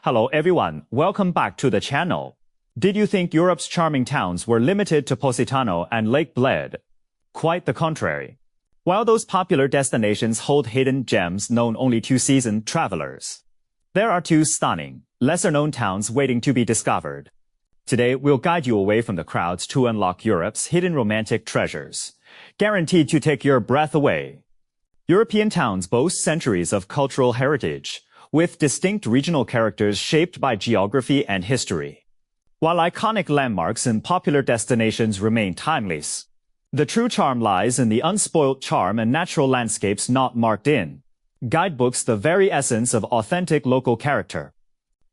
Hello everyone, welcome back to the channel. Did you think Europe's charming towns were limited to Positano and Lake Bled? Quite the contrary. While those popular destinations hold hidden gems known only to seasoned travelers, there are two stunning, lesser-known towns waiting to be discovered. Today, we'll guide you away from the crowds to unlock Europe's hidden romantic treasures, guaranteed to take your breath away. European towns boast centuries of cultural heritage, with distinct regional characters shaped by geography and history. While iconic landmarks and popular destinations remain timeless, the true charm lies in the unspoilt charm and natural landscapes not marked in guidebooks, the very essence of authentic local character.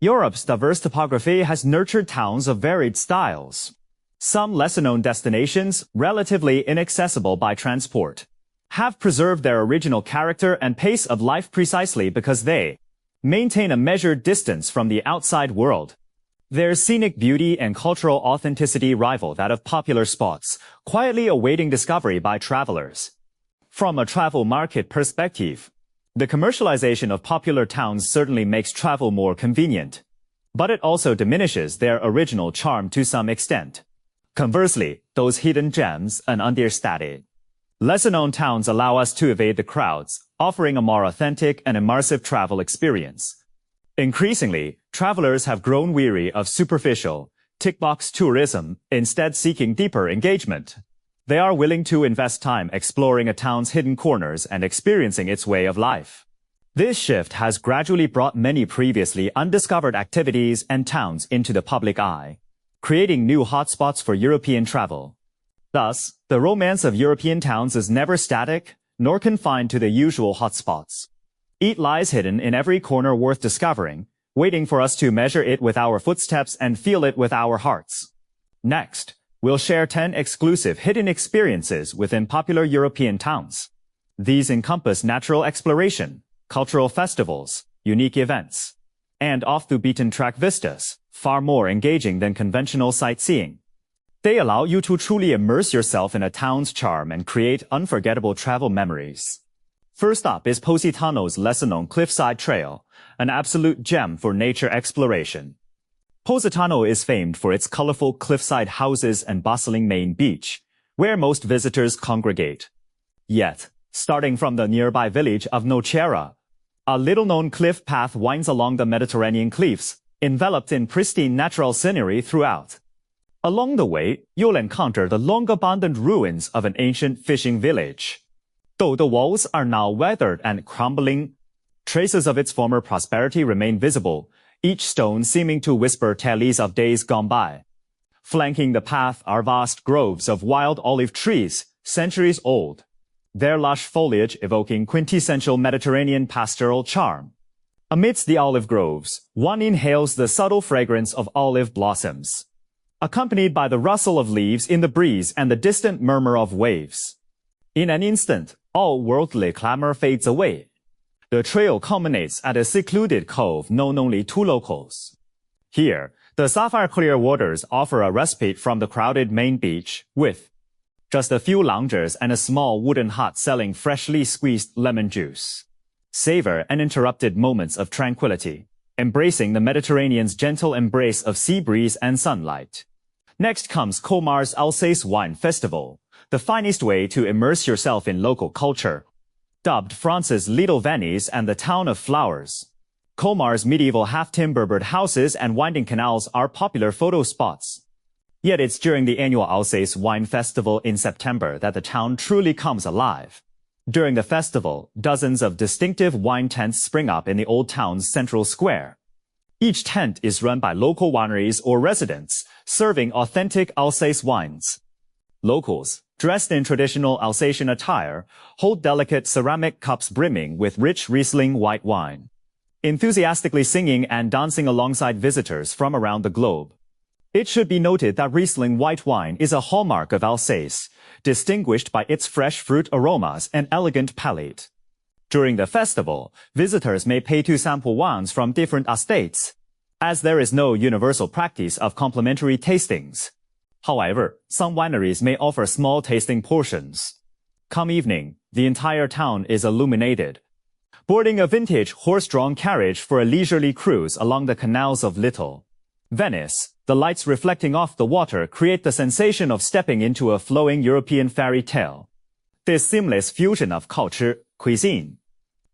Europe's diverse topography has nurtured towns of varied styles. Some lesser-known destinations, relatively inaccessible by transport, have preserved their original character and pace of life precisely because they maintain a measured distance from the outside world. Their scenic beauty and cultural authenticity rival that of popular spots, quietly awaiting discovery by travelers. From a travel market perspective, the commercialization of popular towns certainly makes travel more convenient, but it also diminishes their original charm to some extent. Conversely, those hidden gems are understated. Lesser-known towns allow us to evade the crowds, offering a more authentic and immersive travel experience. Increasingly, travelers have grown weary of superficial, tick-box tourism, instead seeking deeper engagement. They are willing to invest time exploring a town's hidden corners and experiencing its way of life. This shift has gradually brought many previously undiscovered activities and towns into the public eye, creating new hotspots for European travel. Thus, the romance of European towns is never static, nor confined to the usual hotspots. It lies hidden in every corner worth discovering, waiting for us to measure it with our footsteps and feel it with our hearts. Next, we'll share 10 exclusive hidden experiences within popular European towns. These encompass natural exploration, cultural festivals, unique events, and off-the-beaten-track vistas, far more engaging than conventional sightseeing. They allow you to truly immerse yourself in a town's charm and create unforgettable travel memories. First up is Positano's lesser-known cliffside trail, an absolute gem for nature exploration. Positano is famed for its colorful cliffside houses and bustling main beach, where most visitors congregate. Yet, starting from the nearby village of Nocera, a little-known cliff path winds along the Mediterranean cliffs, enveloped in pristine natural scenery throughout. Along the way, you'll encounter the long-abandoned ruins of an ancient fishing village. Though the walls are now weathered and crumbling, traces of its former prosperity remain visible, each stone seeming to whisper tales of days gone by. Flanking the path are vast groves of wild olive trees, centuries old, their lush foliage evoking quintessential Mediterranean pastoral charm. Amidst the olive groves, one inhales the subtle fragrance of olive blossoms, accompanied by the rustle of leaves in the breeze and the distant murmur of waves. In an instant, all worldly clamor fades away. The trail culminates at a secluded cove known only to locals. Here, the sapphire-clear waters offer a respite from the crowded main beach, with just a few loungers and a small wooden hut selling freshly squeezed lemon juice. Savor uninterrupted moments of tranquility, embracing the Mediterranean's gentle embrace of sea breeze and sunlight. Next comes Colmar's Alsace Wine Festival, the finest way to immerse yourself in local culture. Dubbed France's Little Venice and the Town of Flowers, Colmar's medieval half-timbered houses and winding canals are popular photo spots. Yet it's during the annual Alsace Wine Festival in September that the town truly comes alive. During the festival, dozens of distinctive wine tents spring up in the old town's central square. Each tent is run by local wineries or residents, serving authentic Alsace wines. Locals, dressed in traditional Alsatian attire, hold delicate ceramic cups brimming with rich Riesling white wine, enthusiastically singing and dancing alongside visitors from around the globe. It should be noted that Riesling white wine is a hallmark of Alsace, distinguished by its fresh fruit aromas and elegant palate. During the festival, visitors may pay to sample wines from different estates, as there is no universal practice of complimentary tastings. However, some wineries may offer small tasting portions. Come evening, the entire town is illuminated. boarding a vintage horse-drawn carriage for a leisurely cruise along the canals of Little Venice. The lights reflecting off the water create the sensation of stepping into a flowing European fairy tale. This seamless fusion of culture, cuisine,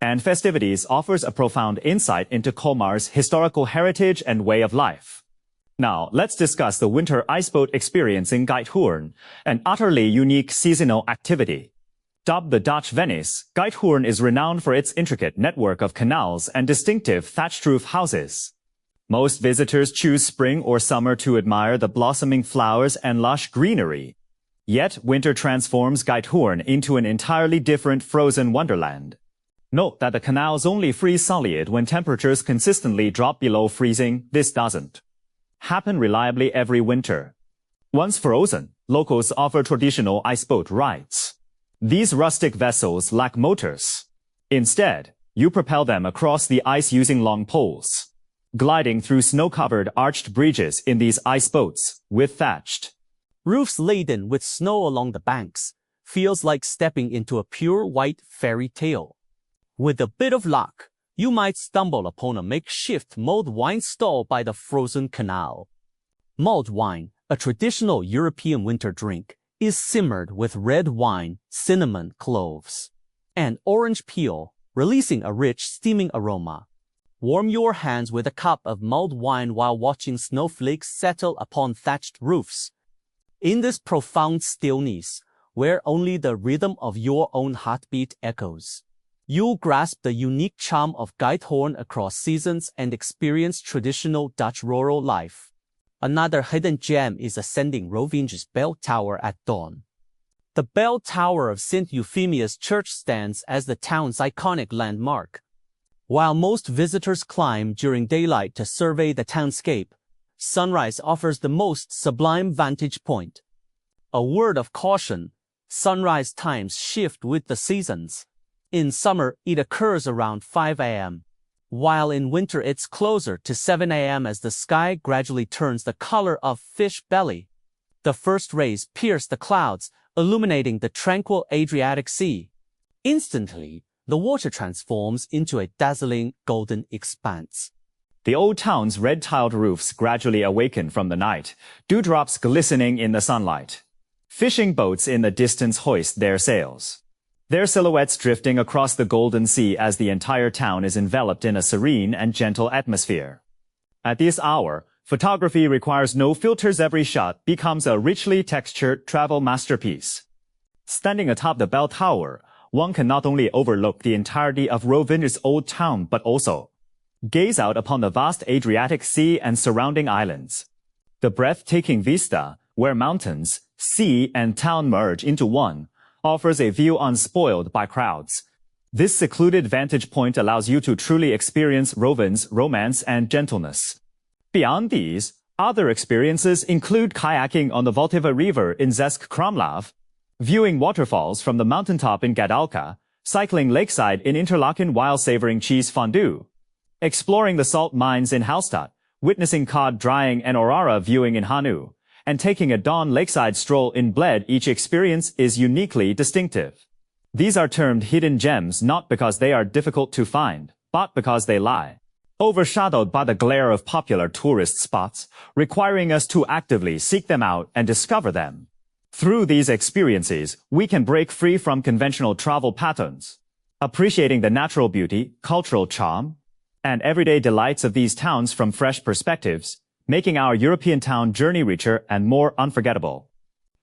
and festivities offers a profound insight into Colmar's historical heritage and way of life. Now, let's discuss the winter iceboat experience in Geithoorn, an utterly unique seasonal activity. Dubbed the Dutch Venice, Geithoorn is renowned for its intricate network of canals and distinctive thatched roof houses. Most visitors choose spring or summer to admire the blossoming flowers and lush greenery. Yet, winter transforms Geithoorn into an entirely different frozen wonderland. Note that the canals only freeze solid when temperatures consistently drop below freezing. This doesn't happen reliably every winter. Once frozen, locals offer traditional iceboat rides. These rustic vessels lack motors. Instead, you propel them across the ice using long poles. Gliding through snow-covered arched bridges in these iceboats, with thatched roofs laden with snow along the banks, feels like stepping into a pure white fairy tale. With a bit of luck, you might stumble upon a makeshift mulled wine stall by the frozen canal. Mulled wine, a traditional European winter drink, is simmered with red wine, cinnamon, cloves, and orange peel, releasing a rich, steaming aroma. Warm your hands with a cup of mulled wine while watching snowflakes settle upon thatched roofs. In this profound stillness, where only the rhythm of your own heartbeat echoes, you'll grasp the unique charm of Geithoorn across seasons and experience traditional Dutch rural life. Another hidden gem is ascending Rovinj's bell tower at dawn. The bell tower of St. Euphemia's Church stands as the town's iconic landmark. While most visitors climb during daylight to survey the townscape, sunrise offers the most sublime vantage point. A word of caution: sunrise times shift with the seasons. In summer, it occurs around 5 a.m., while in winter it's closer to 7 a.m. as the sky gradually turns the color of fish belly. The first rays pierce the clouds, illuminating the tranquil Adriatic Sea. Instantly, the water transforms into a dazzling golden expanse. The old town's red-tiled roofs gradually awaken from the night, dewdrops glistening in the sunlight. Fishing boats in the distance hoist their sails, their silhouettes drifting across the golden sea as the entire town is enveloped in a serene and gentle atmosphere. At this hour, photography requires no filters. Every shot becomes a richly textured travel masterpiece. Standing atop the bell tower, one can not only overlook the entirety of Rovinj's old town but also gaze out upon the vast Adriatic Sea and surrounding islands. The breathtaking vista, where mountains, sea, and town merge into one, offers a view unspoiled by crowds. This secluded vantage point allows you to truly experience Rovinj's romance and gentleness. Beyond these, other experiences include kayaking on the Vltava River in Český Krumlov, viewing waterfalls from the mountaintop in Gadalka, cycling lakeside in Interlaken while savoring cheese fondue, exploring the salt mines in Hallstatt, witnessing cod drying and aurora viewing in Hanu, and taking a dawn lakeside stroll in Bled. Each experience is uniquely distinctive. These are termed hidden gems not because they are difficult to find, but because they lie overshadowed by the glare of popular tourist spots, requiring us to actively seek them out and discover them. Through these experiences, we can break free from conventional travel patterns, appreciating the natural beauty, cultural charm, and everyday delights of these towns from fresh perspectives, making our European town journey richer and more unforgettable.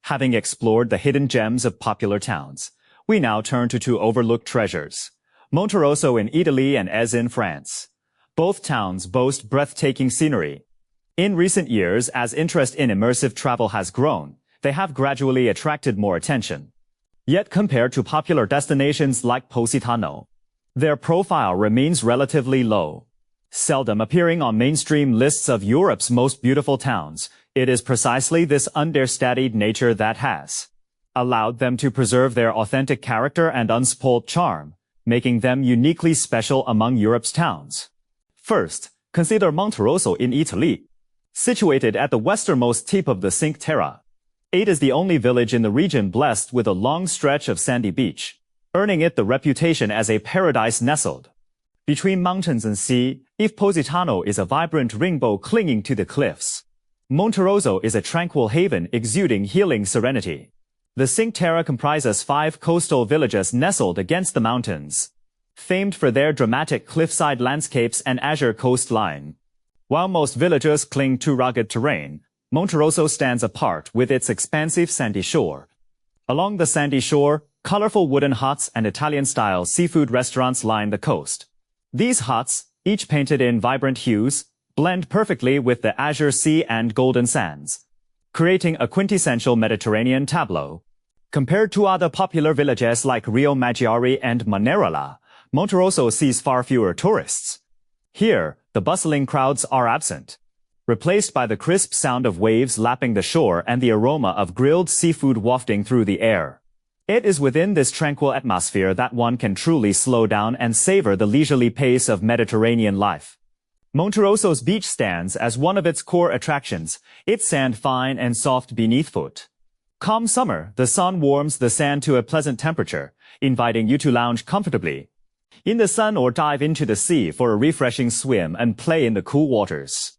Having explored the hidden gems of popular towns, we now turn to two overlooked treasures, Monterosso in Italy and Èze in France. Both towns boast breathtaking scenery. In recent years, as interest in immersive travel has grown, they have gradually attracted more attention. Yet compared to popular destinations like Positano, their profile remains relatively low. Seldom appearing on mainstream lists of Europe's most beautiful towns, it is precisely this understudied nature that has allowed them to preserve their authentic character and unspoiled charm, making them uniquely special among Europe's towns. First, consider Monterosso in Italy. Situated at the westernmost tip of the Cinque Terre, it is the only village in the region blessed with a long stretch of sandy beach, earning it the reputation as a paradise nestled Between mountains and sea, if Positano is a vibrant rainbow clinging to the cliffs, Monterosso is a tranquil haven exuding healing serenity. The Cinque Terre comprises 5 coastal villages nestled against the mountains, famed for their dramatic cliffside landscapes and azure coastline. While most villages cling to rugged terrain, Monterosso stands apart with its expansive sandy shore. Along the sandy shore, colorful wooden huts and Italian-style seafood restaurants line the coast. These huts, each painted in vibrant hues, blend perfectly with the azure sea and golden sands, creating a quintessential Mediterranean tableau. Compared to other popular villages like Rio Maggiore and Manerola, Monterosso sees far fewer tourists. Here, the bustling crowds are absent, replaced by the crisp sound of waves lapping the shore and the aroma of grilled seafood wafting through the air. It is within this tranquil atmosphere that one can truly slow down and savor the leisurely pace of Mediterranean life. Monterosso's beach stands as one of its core attractions, its sand fine and soft beneath foot. Come summer, the sun warms the sand to a pleasant temperature, inviting you to lounge comfortably in the sun or dive into the sea for a refreshing swim and play in the cool waters.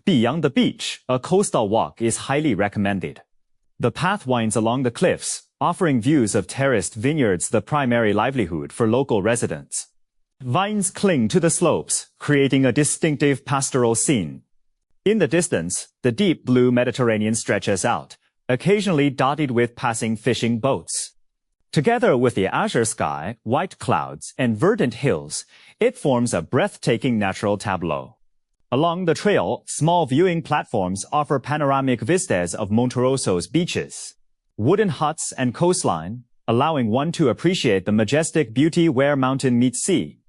Beyond the beach, a coastal walk is highly recommended. The path winds along the cliffs, offering views of terraced vineyards, the primary livelihood for local residents. Vines cling to the slopes, creating a distinctive pastoral scene. In the distance, the deep blue Mediterranean stretches out, occasionally dotted with passing fishing boats. Together with the azure sky, white clouds, and verdant hills, it forms a breathtaking natural tableau. Along the trail, small viewing platforms offer panoramic vistas of Monterosso's beaches, wooden huts, and coastline, allowing one to appreciate the majestic beauty where mountain meets sea.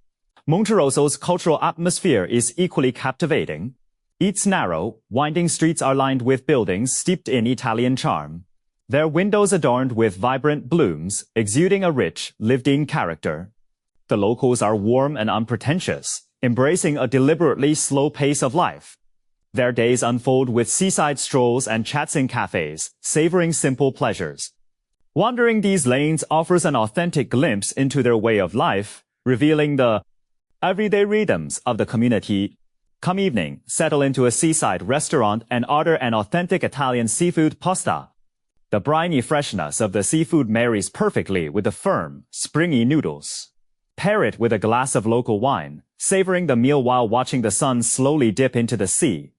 Monterosso's cultural atmosphere is equally captivating. Its narrow, winding streets are lined with buildings steeped in Italian charm, their windows adorned with vibrant blooms, exuding a rich, lived-in character. The locals are warm and unpretentious, embracing a deliberately slow pace of life. Their days unfold with seaside strolls and chats in cafes, savoring simple pleasures. Wandering these lanes offers an authentic glimpse into their way of life, revealing the everyday rhythms of the community. Come evening, settle into a seaside restaurant and order an authentic Italian seafood pasta. The briny freshness of the seafood marries perfectly with the firm, springy noodles. Pair it with a glass of local wine, savoring the meal while watching the sun slowly dip into the sea.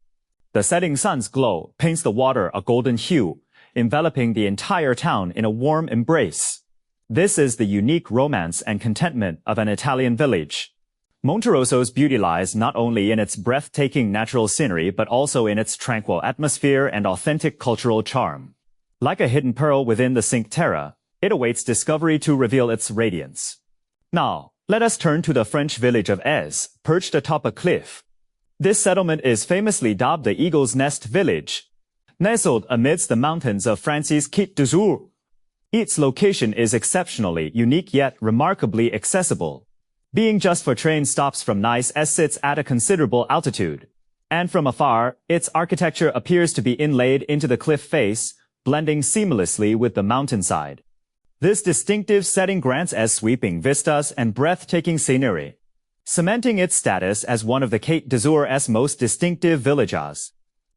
The setting sun's glow paints the water a golden hue, enveloping the entire town in a warm embrace. This is the unique romance and contentment of an Italian village. Monterosso's beauty lies not only in its breathtaking natural scenery but also in its tranquil atmosphere and authentic cultural charm. Like a hidden pearl within the Cinque Terre, it awaits discovery to reveal its radiance. Now, let us turn to the French village of Ez, perched atop a cliff. This settlement is famously dubbed the Eagle's Nest Village. Nestled amidst the mountains of France's Côte d'Azur, its location is exceptionally unique yet remarkably accessible. Being just for train stops from Nice, Ez sits at a considerable altitude. And from afar, its architecture appears to be inlaid into the cliff face, blending seamlessly with the mountainside. This distinctive setting grants Ez sweeping vistas and breathtaking scenery, cementing its status as one of the Côte d'Azur's most distinctive villages.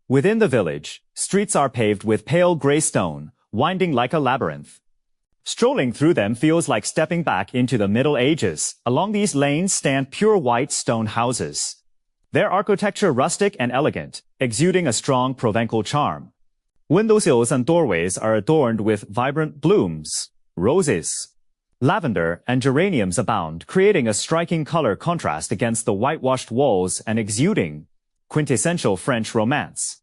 Within the village, streets are paved with pale gray stone, winding like a labyrinth. Strolling through them feels like stepping back into the Middle Ages. Along these lanes stand pure white stone houses, their architecture rustic and elegant, exuding a strong Provençal charm. Windowsills and doorways are adorned with vibrant blooms. Roses, lavender, and geraniums abound, creating a striking color contrast against the whitewashed walls and exuding quintessential French romance.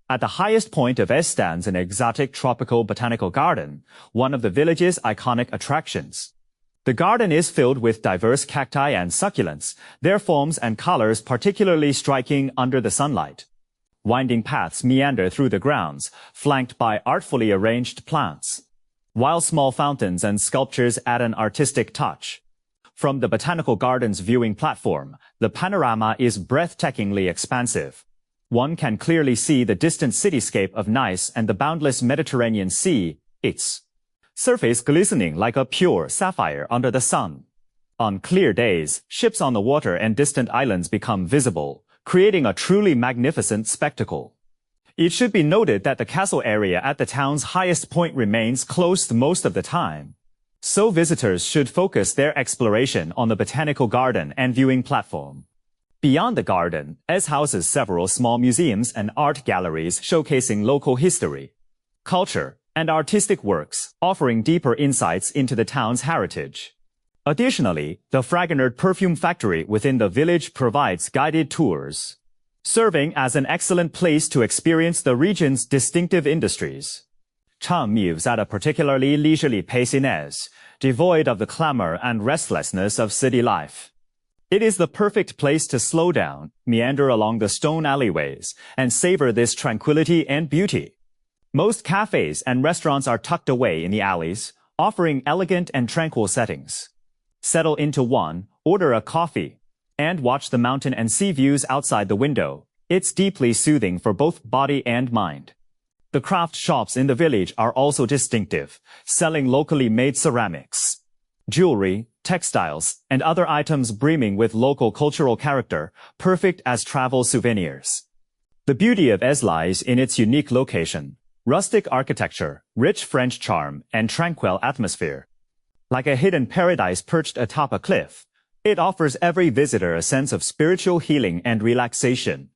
At the highest point of Ez stands an exotic tropical botanical garden, one of the village's iconic attractions. The garden is filled with diverse cacti and succulents, their forms and colors particularly striking under the sunlight. Winding paths meander through the grounds, flanked by artfully arranged plants, while small fountains and sculptures add an artistic touch. From the botanical garden's viewing platform, the panorama is breathtakingly expansive. One can clearly see the distant cityscape of Nice and the boundless Mediterranean Sea, its surface glistening like a pure sapphire under the sun. On clear days, ships on the water and distant islands become visible, creating a truly magnificent spectacle. It should be noted that the castle area at the town's highest point remains closed most of the time. So visitors should focus their exploration on the botanical garden and viewing platform. Beyond the garden, it houses several small museums and art galleries showcasing local history, culture, and artistic works, offering deeper insights into the town's heritage. Additionally, the Fragonard perfume factory within the village provides guided tours, serving as an excellent place to experience the region's distinctive industries. Chang moves at a particularly leisurely pace in Ez, devoid of the clamor and restlessness of city life. It is the perfect place to slow down, meander along the stone alleyways, and savor this tranquility and beauty. Most cafes and restaurants are tucked away in the alleys, offering elegant and tranquil settings. Settle into one, order a coffee, and watch the mountain and sea views outside the window. It's deeply soothing for both body and mind. The craft shops in the village are also distinctive, selling locally made ceramics, jewelry, textiles, and other items brimming with local cultural character, perfect as travel souvenirs. The beauty of Ez lies in its unique location, rustic architecture, rich French charm, and tranquil atmosphere. Like a hidden paradise perched atop a cliff, it offers every visitor a sense of spiritual healing and relaxation.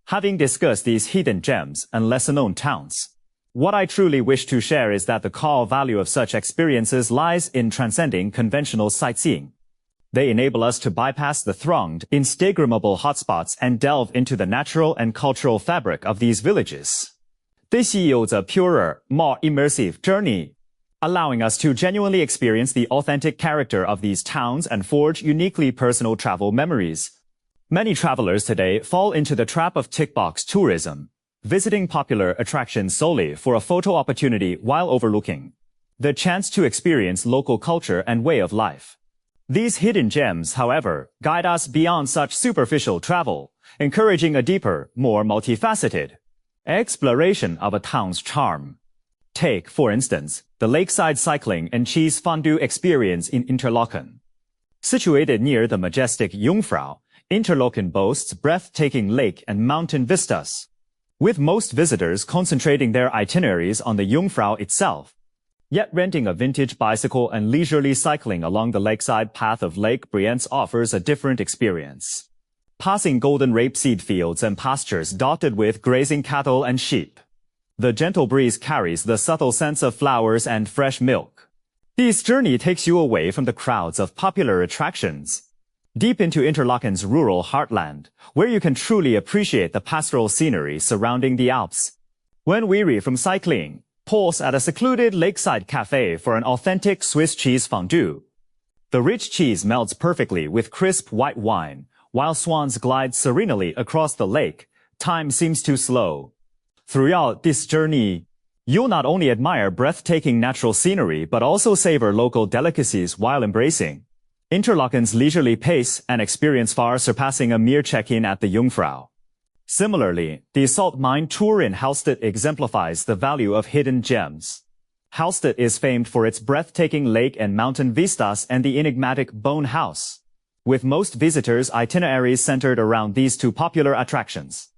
Having discussed these hidden gems and lesser-known towns, what I truly wish to share is that the core value of such experiences lies in transcending conventional sightseeing. They enable us to bypass the thronged, Instagrammable hotspots and delve into the natural and cultural fabric of these villages. This yields a purer, more immersive journey, allowing us to genuinely experience the authentic character of these towns and forge uniquely personal travel memories. Many travelers today fall into the trap of tick-box tourism, visiting popular attractions solely for a photo opportunity while overlooking the chance to experience local culture and way of life. These hidden gems, however, guide us beyond such superficial travel, encouraging a deeper, more multifaceted exploration of a town's charm. Take, for instance, the lakeside cycling and cheese fondue experience in Interlaken. Situated near the majestic Jungfrau, Interlaken boasts breathtaking lake and mountain vistas, with most visitors concentrating their itineraries on the Jungfrau itself. Yet renting a vintage bicycle and leisurely cycling along the lakeside path of Lake Brienz offers a different experience. Passing golden rapeseed fields and pastures dotted with grazing cattle and sheep, the gentle breeze carries the subtle sense of flowers and fresh milk. This journey takes you away from the crowds of popular attractions, deep into Interlaken's rural heartland, where you can truly appreciate the pastoral scenery surrounding the Alps. When weary from cycling, pause at a secluded lakeside cafe for an authentic Swiss cheese fondue. The rich cheese melts perfectly with crisp white wine, while swans glide serenely across the lake. Time seems too slow. Throughout this journey, you'll not only admire breathtaking natural scenery but also savor local delicacies while embracing Interlaken's leisurely pace and experience far surpassing a mere check-in at the Jungfrau. Similarly, the salt mine tour in Hallstatt exemplifies the value of hidden gems. Hallstatt is famed for its breathtaking lake and mountain vistas and the enigmatic Bone House, with most visitors' itineraries centered around these two popular attractions.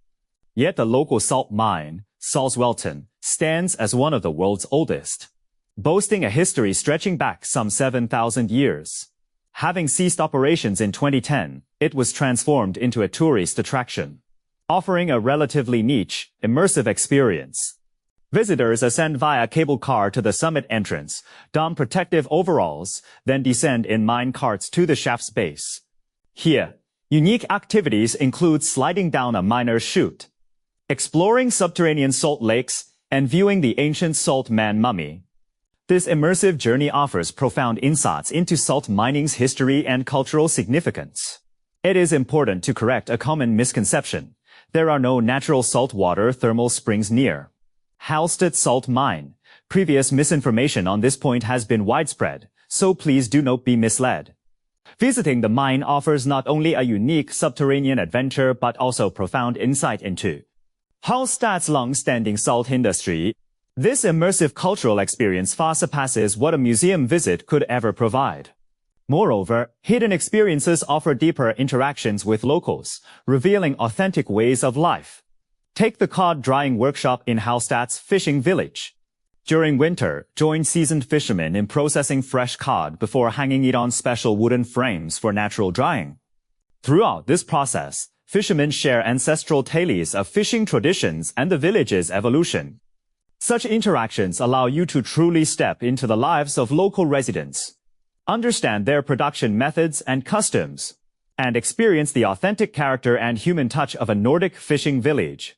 Yet the local salt mine, Salzwelten, stands as one of the world's oldest, boasting a history stretching back some 7,000 years. Having ceased operations in 2010, it was transformed into a tourist attraction, offering a relatively niche, immersive experience. Visitors ascend via cable car to the summit entrance, don protective overalls, then descend in mine carts to the shaft's base. Here, unique activities include sliding down a miner's chute, exploring subterranean salt lakes, and viewing the ancient salt man mummy. This immersive journey offers profound insights into salt mining's history and cultural significance. It is important to correct a common misconception. There are no natural saltwater thermal springs near Hallstatt salt mine. Previous misinformation on this point has been widespread, so please do not be misled. Visiting the mine offers not only a unique subterranean adventure but also profound insight into Hallstatt's long-standing salt industry. This immersive cultural experience far surpasses what a museum visit could ever provide. Moreover, hidden experiences offer deeper interactions with locals, revealing authentic ways of life. Take the cod drying workshop in Hallstatt's fishing village. During winter, join seasoned fishermen in processing fresh cod before hanging it on special wooden frames for natural drying. Throughout this process, fishermen share ancestral tales of fishing traditions and the village's evolution. Such interactions allow you to truly step into the lives of local residents, understand their production methods and customs, and experience the authentic character and human touch of a Nordic fishing village.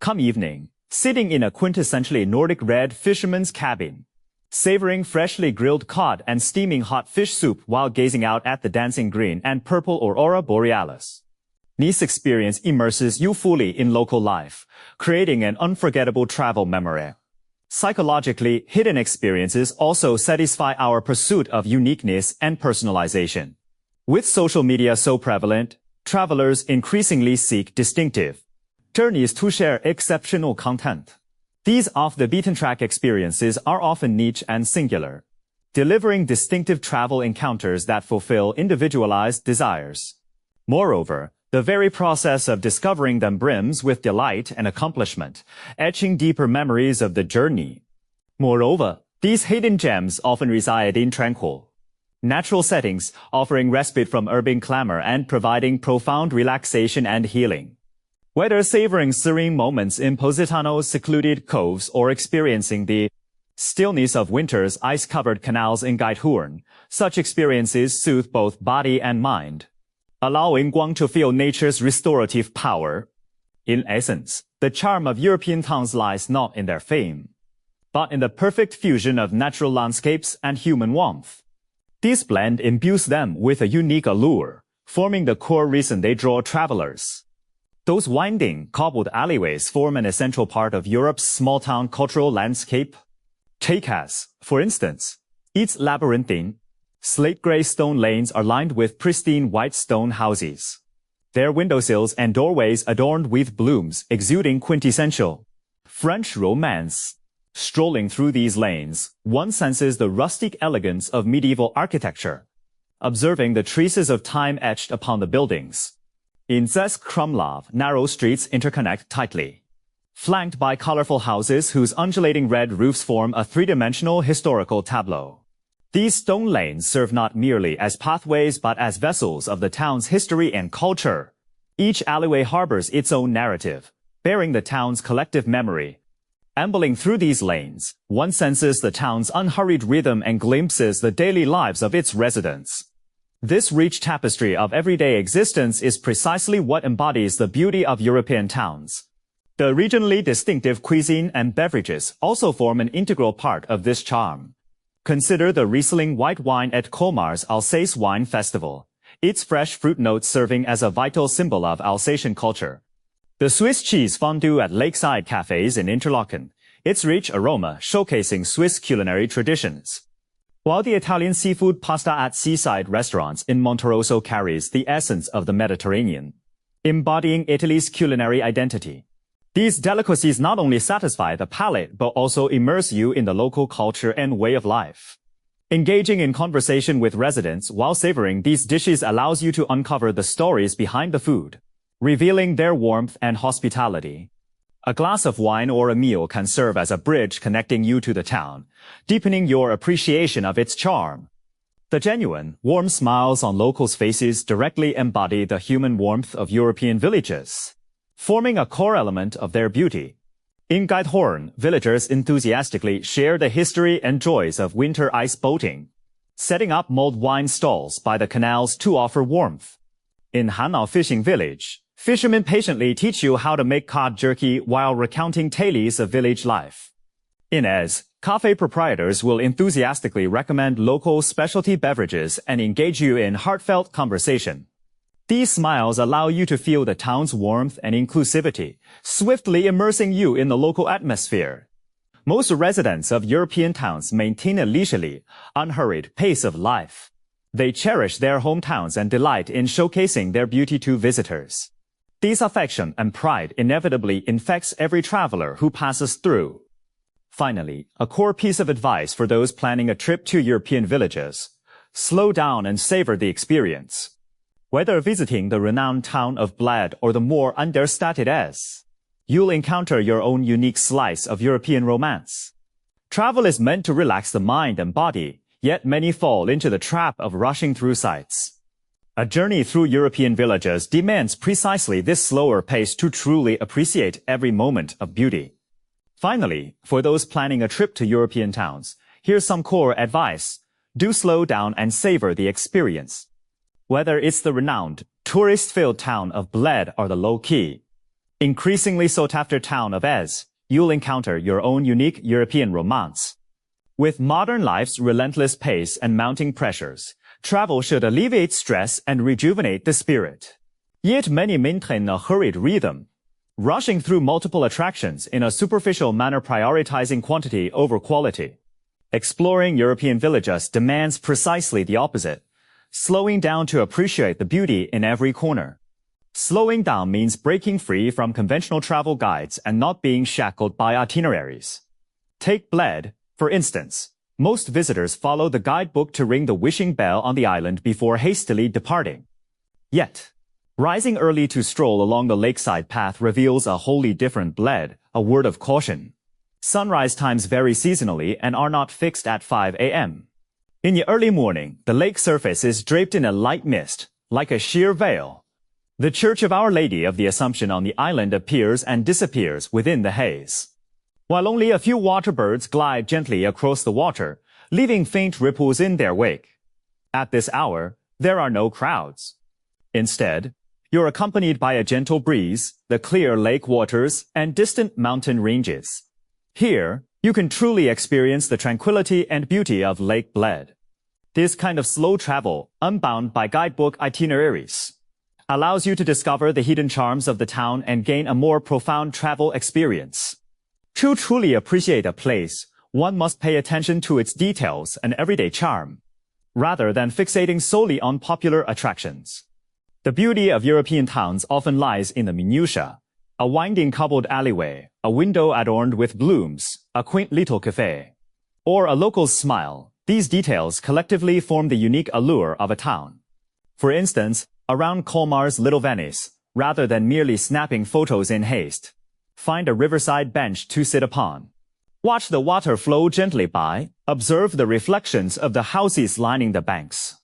Come evening, sitting in a quintessentially Nordic red fisherman's cabin, savoring freshly grilled cod and steaming hot fish soup while gazing out at the dancing green and purple aurora borealis. This experience immerses you fully in local life, creating an unforgettable travel memory. Psychologically, hidden experiences also satisfy our pursuit of uniqueness and personalization. With social media so prevalent, travelers increasingly seek distinctive journeys to share exceptional content. These off-the-beaten-track experiences are often niche and singular, delivering distinctive travel encounters that fulfill individualized desires. Moreover, the very process of discovering them brims with delight and accomplishment, etching deeper memories of the journey. Moreover, these hidden gems often reside in tranquil, natural settings, offering respite from urban clamor and providing profound relaxation and healing. Whether savoring serene moments in Positano's secluded coves or experiencing the stillness of winter's ice-covered canals in Geithorn, such experiences soothe both body and mind, allowing one to feel nature's restorative power. In essence, the charm of European towns lies not in their fame, but in the perfect fusion of natural landscapes and human warmth. This blend imbues them with a unique allure, forming the core reason they draw travelers. Those winding, cobbled alleyways form an essential part of Europe's small-town cultural landscape. Take as, for instance, its labyrinthine, slate-gray stone lanes are lined with pristine white stone houses, their windowsills and doorways adorned with blooms exuding quintessential French romance. Strolling through these lanes, one senses the rustic elegance of medieval architecture, observing the traces of time etched upon the buildings. In Zesk Krumlov, narrow streets interconnect tightly, flanked by colorful houses whose undulating red roofs form a three-dimensional historical tableau. These stone lanes serve not merely as pathways but as vessels of the town's history and culture. Each alleyway harbors its own narrative, bearing the town's collective memory. Ambling through these lanes, one senses the town's unhurried rhythm and glimpses the daily lives of its residents. This rich tapestry of everyday existence is precisely what embodies the beauty of European towns. The regionally distinctive cuisine and beverages also form an integral part of this charm. Consider the Riesling white wine at Colmar's Alsace Wine Festival, its fresh fruit notes serving as a vital symbol of Alsatian culture. The Swiss cheese fondue at lakeside cafes in Interlaken, its rich aroma showcasing Swiss culinary traditions. While the Italian seafood pasta at seaside restaurants in Monterosso carries the essence of the Mediterranean, embodying Italy's culinary identity. These delicacies not only satisfy the palate but also immerse you in the local culture and way of life. Engaging in conversation with residents while savoring these dishes allows you to uncover the stories behind the food, revealing their warmth and hospitality. A glass of wine or a meal can serve as a bridge connecting you to the town, deepening your appreciation of its charm. The genuine, warm smiles on locals' faces directly embody the human warmth of European villages, forming a core element of their beauty. In Geithorn, villagers enthusiastically share the history and joys of winter ice boating, setting up mulled wine stalls by the canals to offer warmth. In Hanau fishing village, fishermen patiently teach you how to make cod jerky while recounting tales of village life. In Ez, cafe proprietors will enthusiastically recommend local specialty beverages and engage you in heartfelt conversation. These smiles allow you to feel the town's warmth and inclusivity, swiftly immersing you in the local atmosphere. Most residents of European towns maintain a leisurely, unhurried pace of life. They cherish their hometowns and delight in showcasing their beauty to visitors. This affection and pride inevitably infects every traveler who passes through. Finally, a core piece of advice for those planning a trip to European villages. slow down and savor the experience. Whether visiting the renowned town of Bled or the more understated S, you'll encounter your own unique slice of European romance. Travel is meant to relax the mind and body, yet many fall into the trap of rushing through sights. A journey through European villages demands precisely this slower pace to truly appreciate every moment of beauty. Finally, for those planning a trip to European towns, here's some core advice. Do slow down and savor the experience. Whether it's the renowned, tourist-filled town of Bled or the low-key, increasingly sought-after town of Ez, you'll encounter your own unique European romance. With modern life's relentless pace and mounting pressures, travel should alleviate stress and rejuvenate the spirit. Yet many maintain a hurried rhythm, rushing through multiple attractions in a superficial manner, prioritizing quantity over quality. Exploring European villages demands precisely the opposite, slowing down to appreciate the beauty in every corner. Slowing down means breaking free from conventional travel guides and not being shackled by itineraries. Take Bled, for instance. Most visitors follow the guidebook to ring the wishing bell on the island before hastily departing. Yet, rising early to stroll along the lakeside path reveals a wholly different Bled, a word of caution. Sunrise times vary seasonally and are not fixed at 5 a.m. In the early morning, the lake surface is draped in a light mist, like a sheer veil. The Church of Our Lady of the Assumption on the island appears and disappears within the haze. While only a few water birds glide gently across the water, leaving faint ripples in their wake. At this hour, there are no crowds. Instead, you're accompanied by a gentle breeze, the clear lake waters, and distant mountain ranges. Here, you can truly experience the tranquility and beauty of Lake Bled. This kind of slow travel, unbound by guidebook itineraries, allows you to discover the hidden charms of the town and gain a more profound travel experience. To truly appreciate a place, one must pay attention to its details and everyday charm, rather than fixating solely on popular attractions. The beauty of European towns often lies in the minutiae. A winding cobbled alleyway, a window adorned with blooms, a quaint little cafe, or a local's smile. These details collectively form the unique allure of a town. For instance, around Colmar's Little Venice, rather than merely snapping photos in haste, find a riverside bench to sit upon. Watch the water flow gently by, observe the reflections of the houses lining the banks,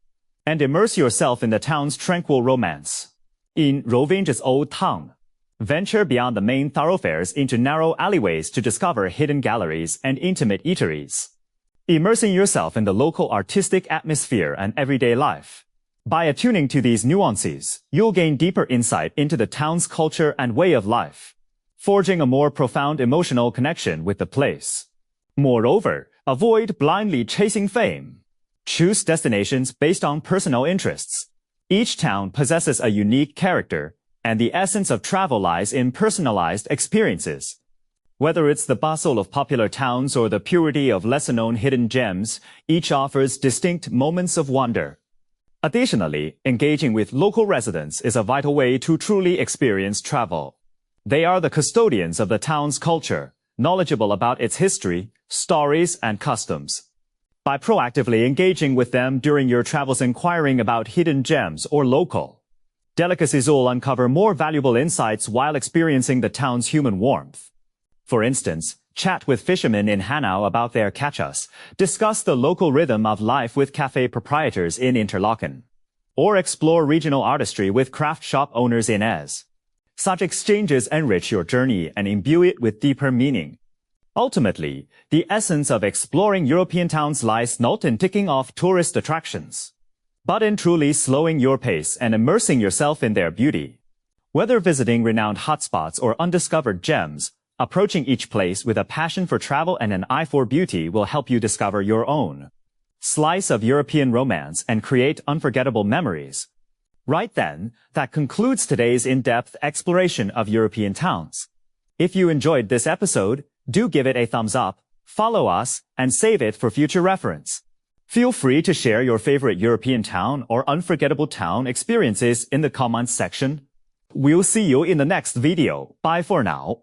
and immerse yourself in the town's tranquil romance. In Rovinj's Old Town, venture beyond the main thoroughfares into narrow alleyways to discover hidden galleries and intimate eateries. Immersing yourself in the local artistic atmosphere and everyday life. By attuning to these nuances, you'll gain deeper insight into the town's culture and way of life, forging a more profound emotional connection with the place. Moreover, avoid blindly chasing fame. Choose destinations based on personal interests. Each town possesses a unique character, and the essence of travel lies in personalized experiences. Whether it's the bustle of popular towns or the purity of lesser-known hidden gems, each offers distinct moments of wonder. Additionally, engaging with local residents is a vital way to truly experience travel. They are the custodians of the town's culture, knowledgeable about its history, stories, and customs. By proactively engaging with them during your travels, inquiring about hidden gems or local delicacies, will uncover more valuable insights while experiencing the town's human warmth. For instance, chat with fishermen in Hanau about their catchas, discuss the local rhythm of life with cafe proprietors in Interlaken, or explore regional artistry with craft shop owners in Ez. Such exchanges enrich your journey and imbue it with deeper meaning. Ultimately, the essence of exploring European towns lies not in ticking off tourist attractions, but in truly slowing your pace and immersing yourself in their beauty. Whether visiting renowned hotspots or undiscovered gems, approaching each place with a passion for travel and an eye for beauty will help you discover your own slice of European romance and create unforgettable memories. Right then, that concludes today's in-depth exploration of European towns. If you enjoyed this episode, do give it a thumbs up, follow us, and save it for future reference. Feel free to share your favorite European town or unforgettable town experiences in the comments section. We'll see you in the next video. Bye for now.